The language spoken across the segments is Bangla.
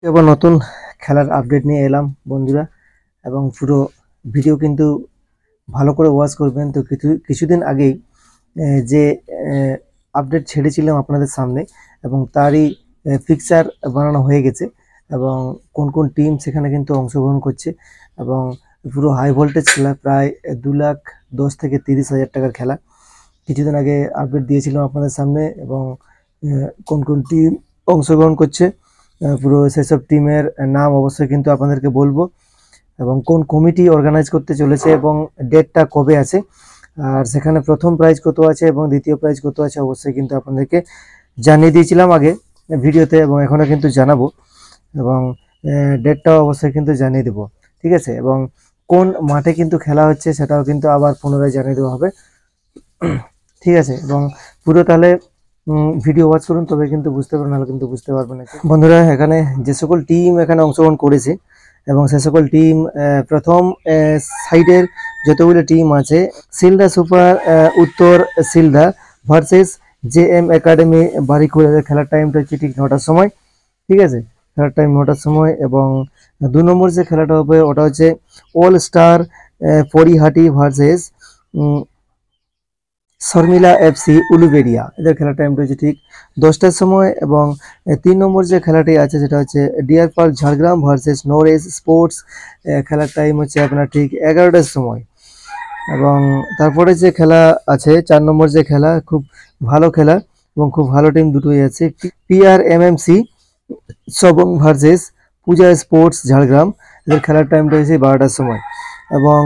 আবার নতুন খেলার আপডেট নিয়ে এলাম বন্ধুরা, এবং পুরো ভিডিও কিন্তু ভালো করে ওয়াচ করবেন। তো কিছুদিন আগেই যে আপডেট ছেড়েছিলাম আপনাদের সামনে, এবং তারই পিকচার বানানো হয়ে গেছে, এবং কোন কোন টিম সেখানে কিন্তু অংশগ্রহণ করছে, এবং পুরো হাই ভোল্টেজ খেলা, প্রায় 2,10,000 থেকে 30,000 টাকার খেলা। কিছুদিন আগে আপডেট দিয়েছিলাম আপনাদের সামনে, এবং কোন কোন টিম অংশগ্রহণ করছে পুরো সেসব টিমের নাম অবশ্যই কিন্তু আপনাদেরকে বলবো, এবং কোন কমিটি অর্গানাইজ করতে চলেছে এবং ডেটটা কবে আছে, আর সেখানে প্রথম প্রাইজ কত আছে এবং দ্বিতীয় প্রাইজ কত আছে অবশ্যই কিন্তু আপনাদেরকে জানিয়ে দিয়েছিলাম আগে ভিডিওতে, এবং এখনও কিন্তু জানাবো, এবং ডেটটাও অবশ্যই কিন্তু জানিয়ে দেবো। ঠিক আছে, এবং কোন মাঠে কিন্তু খেলা হচ্ছে সেটাও কিন্তু আবার পুনরায় জানিয়ে দেওয়া হবে। ঠিক আছে, এবং পুরো তাহলে ভিডিও ওয়াচ করুন, তবে কিন্তু বুঝতে পারবেন, নাহলে কিন্তু বুঝতে পারবেন না। বন্ধুরা, এখানে যে সকল টিম এখানে অংশগ্রহণ করেছে এবং সে সকল টিম, প্রথম সাইডের যতগুলো টিম আছে, সিলদা সুপার উত্তর সিলদা ভার্সেস JM একাডেমি বারিকুড়া। খেলার টাইমটা হচ্ছে ঠিক 9টার সময়। ঠিক আছে, খেলার টাইম 9টার সময়। এবং 2 নম্বর যে খেলাটা হবে ওটা হচ্ছে all star Parihati versus Sharmila FC Uluberia. এদের খেলার টাইমটা হচ্ছে ঠিক 10টার সময়। এবং 3 নম্বর যে খেলাটি আছে সেটা হচ্ছে ডিয়ার পার্ক ঝাড়গ্রাম ভার্সেস নরেজ স্পোর্টস। খেলার টাইম হচ্ছে আপনার ঠিক 11টার সময়। এবং তারপরে যে খেলা আছে 4 নম্বর যে খেলা, খুব ভালো খেলা এবং খুব ভালো টিম দুটোই আছে, PRMMC সবং ভার্সেস পূজা স্পোর্টস ঝাড়গ্রাম। এদের খেলার টাইমটা হচ্ছে 12টার সময়। এবং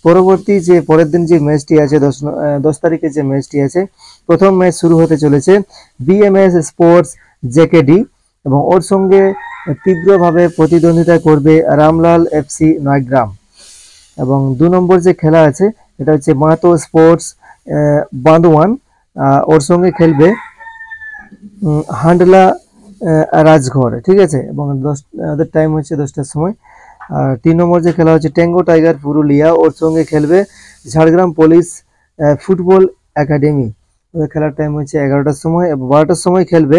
পরবর্তী যে পরের দিন যে ম্যাচটি আছে 10 তারিখে যে ম্যাচটি আছে, প্রথম ম্যাচ শুরু হতে চলেছে BMS স্পোর্টস JKD, এবং ওর সঙ্গে তীব্রভাবে প্রতিদ্বন্দ্বিতা করবে রামলাল FC নয়গ্রাম। এবং 2 নম্বর যে খেলা আছে এটা হচ্ছে মাহাতো স্পোর্টস বান্দোয়ান, ওর সঙ্গে খেলবে হান্ডলা রাজঘর। ঠিক আছে, এবং ওদের টাইম হচ্ছে 10টার সময়। আর 3 নম্বর যে খেলা হচ্ছে ট্যাঙ্গো টাইগার পুরুলিয়া, ওর সঙ্গে খেলবে ঝাড়গ্রাম পুলিশ ফুটবল একাডেমি। ওদের খেলার টাইম হচ্ছে 11টার সময়। এবং 12টার সময় খেলবে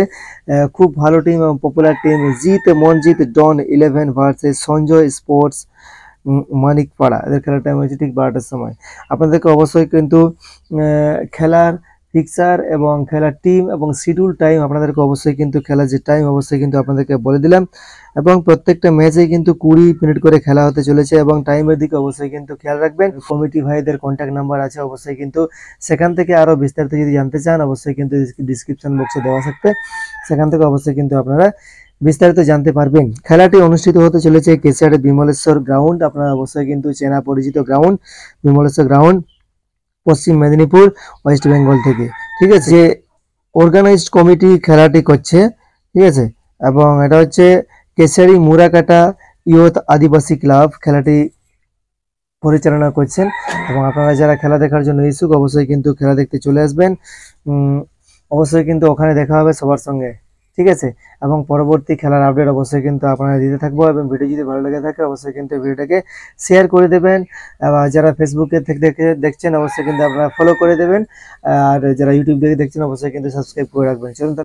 খুব ভালো টিম এবং পপুলার টিম জিত মনজিৎ ডন 11 ভার্সেস সঞ্জয় স্পোর্টস মানিকপাড়া। এদের খেলার টাইম হচ্ছে ঠিক 12টার সময়। আপনাদেরকে অবশ্যই কিন্তু খেলার পিকচার এবং খেলার টিম এবং শিডিউল টাইম আপনাদেরকে অবশ্যই কিন্তু খেলার যে টাইম অবশ্যই কিন্তু আপনাদেরকে বলে দিলাম। এবং প্রত্যেকটা ম্যাচে কিন্তু 20 মিনিট করে খেলা হতে চলেছে, এবং টাইমের দিকে অবশ্যই কিন্তু খেয়াল রাখবেন। কমিটি ভাইদের কন্ট্যাক্ট নাম্বার আছে, অবশ্যই কিন্তু সেখান থেকে আরও বিস্তারিত যদি জানতে চান অবশ্যই কিন্তু ডিসক্রিপশন বক্সে দেওয়া থাকবে, সেখান থেকে অবশ্যই কিন্তু আপনারা বিস্তারিত জানতে পারবেন। খেলাটি অনুষ্ঠিত হতে চলেছে কেশিয়াড়ে বিমলেশ্বর গ্রাউন্ড। আপনারা অবশ্যই কিন্তু চেনা পরিচিত গ্রাউন্ড, বিমলেশ্বর গ্রাউন্ড, পশ্চিম মেদিনীপুর, ওয়েস্ট বেঙ্গল থেকে। ঠিক আছে, যে অর্গানাইজড কমিটি খেলাটি করছে, ঠিক আছে, এবং এটা হচ্ছে কেশারি মুরাকাটা ইয়ুথ আদিবাসী ক্লাব খেলাটি পরিচালনা করছেন। এবং আপনারা যারা খেলা দেখার জন্য ইচ্ছুক অবশ্যই কিন্তু খেলা দেখতে চলে আসবেন। অবশ্যই কিন্তু ওখানে দেখা হবে সবার সঙ্গে। ঠিক আছে, এবং পরবর্তী খেলার আপডেট অবশ্যই কিন্তু আপনারা দিতে থাকবো। এবং ভিডিও যদি ভালো লেগে থাকে অবশ্যই কিন্তু ভিডিওটাকে শেয়ার করে দেবেন, এবং যারা ফেসবুকে থেকে দেখছেন অবশ্যই কিন্তু আপনারা ফলো করে দেবেন, আর যারা ইউটিউব থেকে দেখছেন অবশ্যই কিন্তু সাবস্ক্রাইব করে রাখবেন। চলুন।